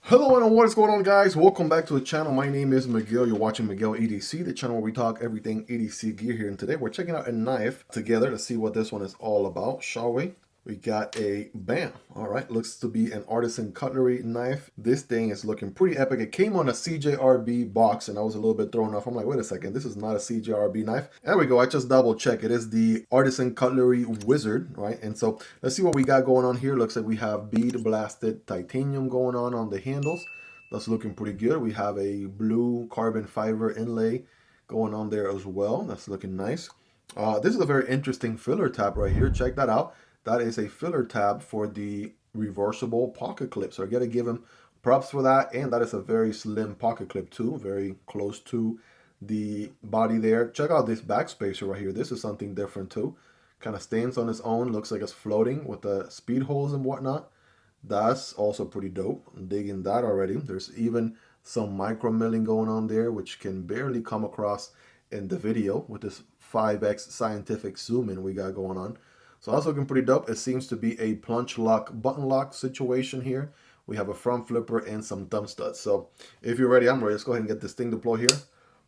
Hello and what is going on, guys? Welcome back to the channel. My name is Miguel. You're watching Miguel EDC, the channel where we talk everything EDC gear here. And today we're checking out a knife together to see what this one is all about, shall we? We got a BAM. All right, looks to be an Artisan Cutlery knife. This thing is looking pretty epic. It came on a CJRB box and I was a little bit thrown off. I'm like, wait a second, this is not a CJRB knife. There we go, I just double check. It is the Artisan Cutlery Wizard, right? And so let's see what we got going on here. Looks like we have bead blasted titanium going on the handles. That's looking pretty good. We have a blue carbon fiber inlay going on there as well. That's looking nice. This is a very interesting filler tab right here. Check that out. That is a filler tab for the reversible pocket clip. So I gotta give him props for that. And that is a very slim pocket clip too, very close to the body there. Check out this back spacer right here. This is something different too. Kind of stands on its own, looks like it's floating with the speed holes and whatnot. That's also pretty dope. I'm digging that already. There's even some micro milling going on there, which can barely come across in the video with this 5x scientific zoom in we got going on. So that's looking pretty dope. It seems to be a plunge lock, button lock situation here. We have a front flipper and some thumb studs. So if you're ready, I'm ready. Let's go ahead and get this thing deployed here.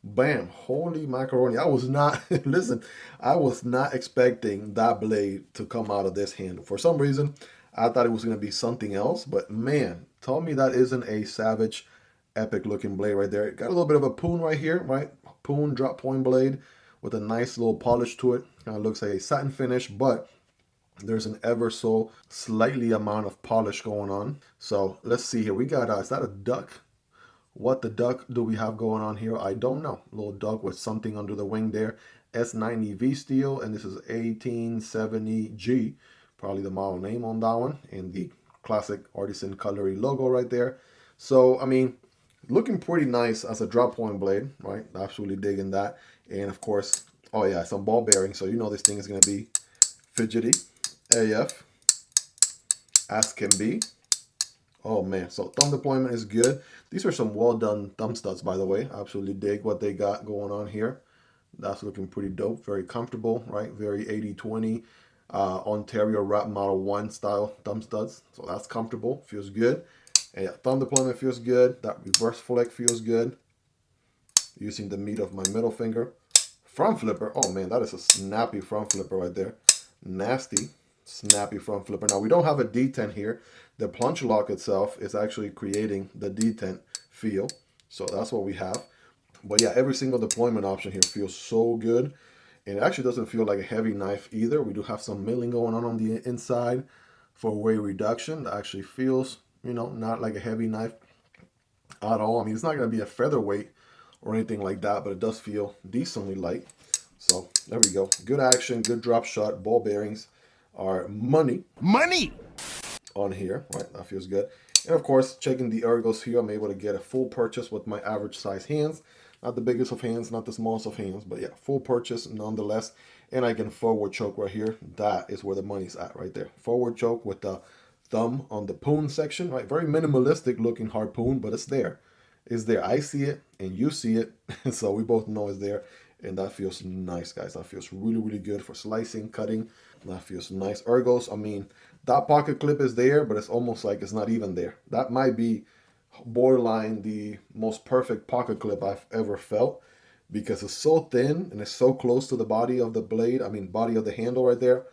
Bam, holy macaroni. I was not, listen, I was not expecting that blade to come out of this handle. For some reason, I thought it was going to be something else, but man, tell me that isn't a savage, epic looking blade right there. Got a little bit of a poon right here, right? Poon drop point blade with a nice little polish to it. Kind of looks like a satin finish, but there's an ever so slightly amount of polish going on. So let's see here. We got, is that a duck? What the duck do we have going on here? I don't know. A little duck with something under the wing there. S90V steel, and this is 1870G. Probably the model name on that one. And the classic Artisan Cutlery logo right there. So, I mean, looking pretty nice as a drop point blade, right? Absolutely digging that. And of course, oh yeah, some ball bearings. So you know this thing is going to be fidgety AF as can be. Oh man, so thumb deployment is good. These are some well done thumb studs, by the way. Absolutely dig what they got going on here. That's looking pretty dope, very comfortable, right? Very 80-20 Ontario Wrap Model 1 style thumb studs. So that's comfortable, feels good. And yeah, thumb deployment feels good. That reverse flick feels good. Using the meat of my middle finger. Front flipper, oh man, that is a snappy front flipper right there. Nasty, snappy front flipper. Now we don't have a detent here. The plunge lock itself is actually creating the detent feel. So that's what we have. But yeah, every single deployment option here feels so good. And it actually doesn't feel like a heavy knife either. We do have some milling going on the inside for weight reduction. That actually feels, you know, not like a heavy knife at all. I mean, it's not going to be a featherweight or anything like that, but it does feel decently light. So there we go. Good action, good drop shot. Ball bearings are money on here, right? That feels good. And of course, checking the ergos here, I'm able to get a full purchase with my average size hands. Not the biggest of hands, not the smallest of hands, but yeah, full purchase nonetheless. And I can forward choke right here. That is where the money's at right there. Forward choke with the thumb on the poon section, right? Very minimalistic looking harpoon, but it's there. It's there. I see it and you see it. So we both know it's there. And that feels nice, guys. That feels really, really good for slicing, cutting. That feels nice. Ergos, I mean, that pocket clip is there, but it's almost like it's not even there. That might be borderline the most perfect pocket clip I've ever felt because it's so thin and it's so close to the body of the blade. I mean, body of the handle right there.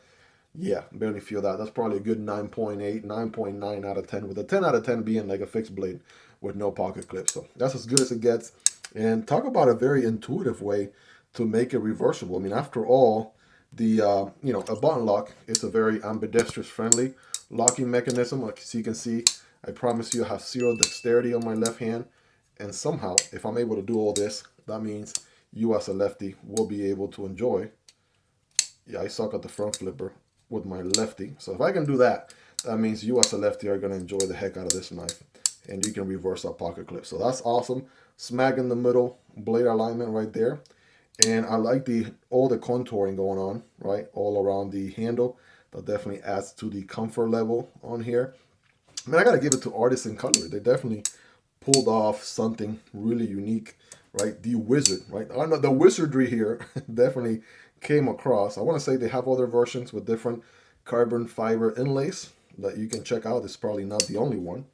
Yeah, barely feel that. That's probably a good 9.8, 9.9 out of 10, with a 10 out of 10 being like a fixed blade with no pocket clip. So that's as good as it gets. And talk about a very intuitive way to make it reversible. I mean, after all, the you know, a button lock is a very ambidextrous friendly locking mechanism. Like so you can see, I promise you I have zero dexterity on my left hand. And somehow, if I'm able to do all this, that means you as a lefty will be able to enjoy. Yeah, I suck at the front flipper with my lefty. So if I can do that, that means you as a lefty are going to enjoy the heck out of this knife. And you can reverse that pocket clip. So that's awesome. Smack in the middle, blade alignment right there. And I like all the contouring going on, right? All around the handle. That definitely adds to the comfort level on here. I mean, I got to give it to Artisan Cutlery. They definitely pulled off something really unique, right? The wizard, right? I know the wizardry here definitely came across. I want to say they have other versions with different carbon fiber inlays that you can check out. It's probably not the only one.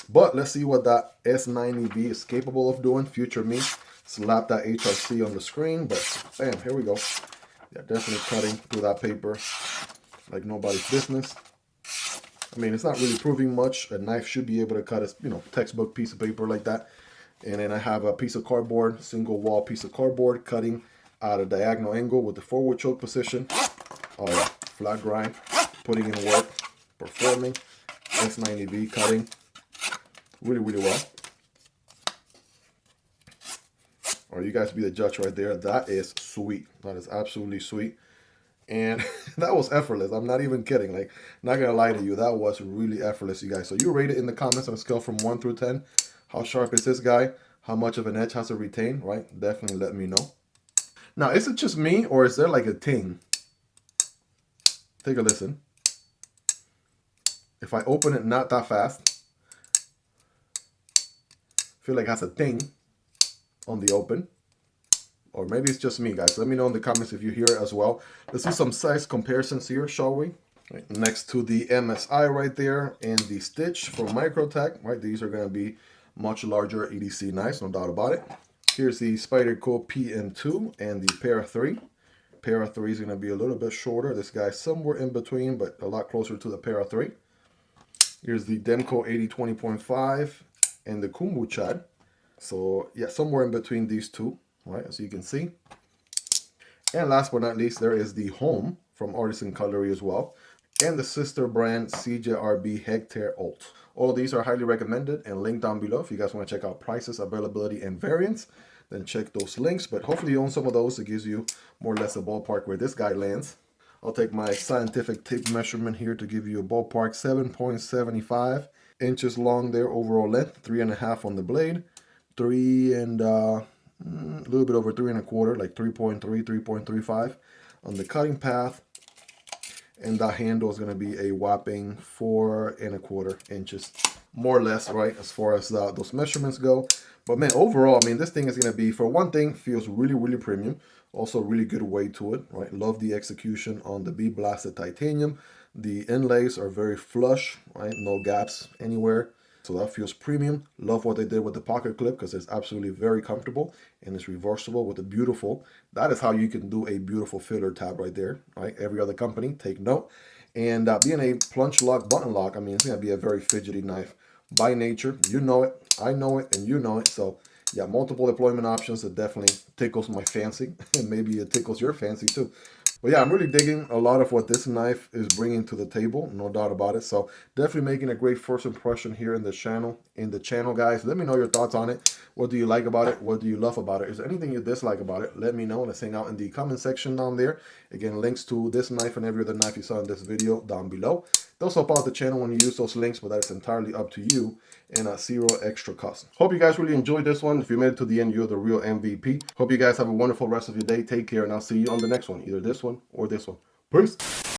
But let's see what that S90B is capable of doing. Future me, slap that HRC on the screen, but bam, here we go. Yeah, definitely cutting through that paper like nobody's business. I mean, it's not really proving much. A knife should be able to cut a, textbook piece of paper like that. And then I have a piece of cardboard, single wall piece of cardboard, cutting at a diagonal angle with the forward choke position. Oh yeah, flat grind, putting in work, performing. S90B cutting really, really well. Or you guys be the judge right there. That is sweet. That is absolutely sweet. And that was effortless. I'm not even kidding. Like, not gonna lie to you, that was really effortless, you guys. So you rate it in the comments on a scale from 1 through 10. How sharp is this guy? How much of an edge has it retained, right? Definitely let me know. Now, is it just me or is there like a ting? Take a listen. If I open it not that fast, I feel like it has a ting on the open. Or maybe it's just me, guys. Let me know in the comments if you hear it as well. Let's do some size comparisons here, shall we? Right, next to the MSI right there and the Stitch from Microtech, right? These are going to be much larger EDC knives, no doubt about it. Here's the Spyderco PM2 and the Para 3. Para 3 is going to be a little bit shorter. This guy's somewhere in between, but a lot closer to the Para 3. Here's the Demko AD 20.5 and the Kunwu Chad. So yeah, somewhere in between these two, right, as you can see. And last but not least, there is the Holm from Artisan Cutlery as well, and the sister brand CJRB Hectare Alt. All of these are highly recommended and linked down below. If you guys want to check out prices, availability, and variants, then check those links. But hopefully you own some of those. It gives you more or less a ballpark where this guy lands. I'll take my scientific tape measurement here to give you a ballpark. 7.75 inches long there, overall length, 3.5 on the blade, 3 and a little bit over 3 1/4, like 3.3, 3.35 on the cutting path. And that handle is going to be a whopping 4 1/4 inches, more or less, right, as far as those measurements go. But man, overall, I mean, this thing is going to be, for one thing, feels really, really premium. Also, really good weight to it, right? Love the execution on the bead blasted titanium. The inlays are very flush, right? No gaps anywhere. So that feels premium. Love what they did with the pocket clip because it's absolutely very comfortable and it's reversible with a beautiful. That is how you can do a beautiful filler tab right there, right? Every other company, take note. And being a plunge lock, button lock, I mean, it's going to be a very fidgety knife by nature. You know it, I know it, and you know it. So yeah, multiple deployment options. It definitely tickles my fancy, and maybe it tickles your fancy too. But yeah, I'm really digging a lot of what this knife is bringing to the table, no doubt about it. So definitely making a great first impression here in the channel, guys. Let me know your thoughts on it. What do you like about it? What do you love about it? Is there anything you dislike about it? Let me know. Let's hang out in the comment section down there. Again, links to this knife and every other knife you saw in this video down below. Those help out the channel when you use those links, but that is entirely up to you and at zero extra cost. Hope you guys really enjoyed this one. If you made it to the end, you're the real MVP. Hope you guys have a wonderful rest of your day. Take care, and I'll see you on the next one, either this one or this one. Peace.